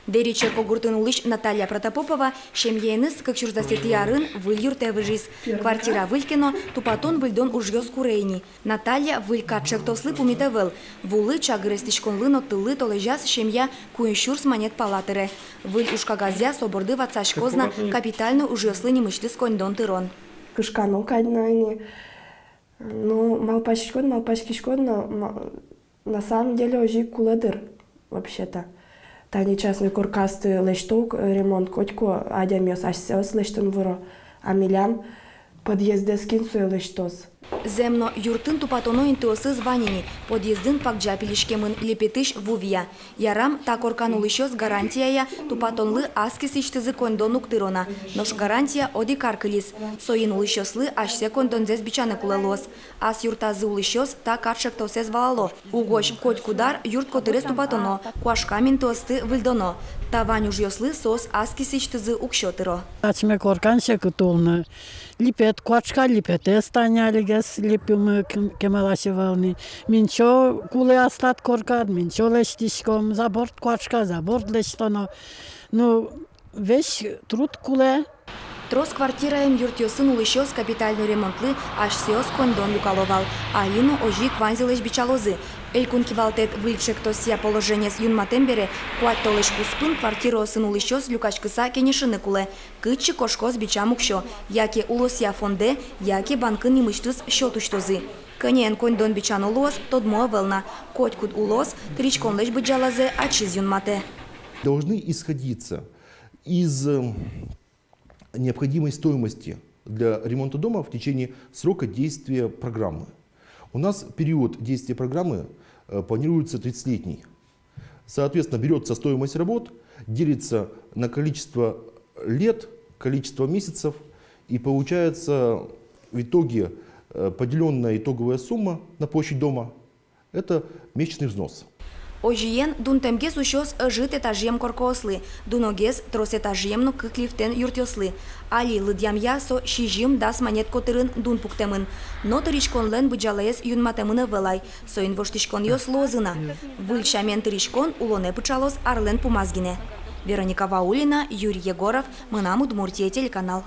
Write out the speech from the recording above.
Дериче когуртын улыш Наталья Протопопова шемьеныс кыкчурзасетиярын выль юртевыжис. Квартира вылькино тупатон выльдон ужьёс курейни. Наталья выль катшек тослы пумитевел. Вулы чагырестичконлыно тылы толежас шемья куенщурс манет палатере. Выль ушкагазя соборды вацашкозна капитально ужьёслы немышлыс кондон тырон. Кышкану кайнайни. Ну, малпачкишкон, на самом деле ожи куледыр, вообще-то. Тани частный коркасты лешток ремонт котько, адямес ашсеос лештон вуро, а милям подъезде скинсуе лештос. Земно юртын тупатоно интуосы званини, подъездын пакджа пилишкемын лепетыш вувия. Ярам так орканулыщос гарантияя тупатонлы аскисиштызы кондон уктырона. Нош гарантия оди каркылис. Соин улыщослы ашсе кондонзес бичаны кулелос. Ас юртазы улыщос так атшектосез валало. Угош коть кудар юрт котырес тупатоно, куашкамин тосты выльдоно. Тавань ужьослы сос аскисиштызы укщотыро. Ачме корканше кутулны. Липет, куачка липет, эстанялигес липимы кемалашевалны. Минчо кулы аслат коркад, минчо лештишком, заборт куачка, заборт лештоно. Ну, весь труд куле. Трос квартираем юртьосын улыщос капитальный ремонтлы ашсеос кондон люкаловал. Алину ожи кванзилеш бичалозы. Элькун кивалтет выльчек тосия положение с юнматембере, куат толеш куспын квартиросын улыщос люкачкыса кенешыны куле. Кычы кошкос бичамукшо, яке улосия фонде, яке банкын немыштыз счетуштозы. Кынен кондон бичан улос, тодмо велна. Котькуд улос, тричконлеш бычалазе ачиз юнмате. Должны исходиться из необходимой стоимости для ремонта дома в течение срока действия программы. У нас период действия программы планируется 30-летний. Соответственно, берется стоимость работ, делится на количество лет, количество месяцев, и получается в итоге поделенная итоговая сумма на площадь дома – это месячный взнос. Ожиен дун темгес ущос жит этажем коркослы, дуногес трос этажемну кыклифтен юртёслы. Али лыдьямя со шижим дас манет котырын дун пуктемын. Но тыришкон лен быджалаес юнматемыны велай, соин воштишкон йос лозына. Выльчамен тыришкон улоне пычалос арлен пумазгине. Вероника Ваулина, Юрий Егоров, Мынам Удмуртия, телеканал.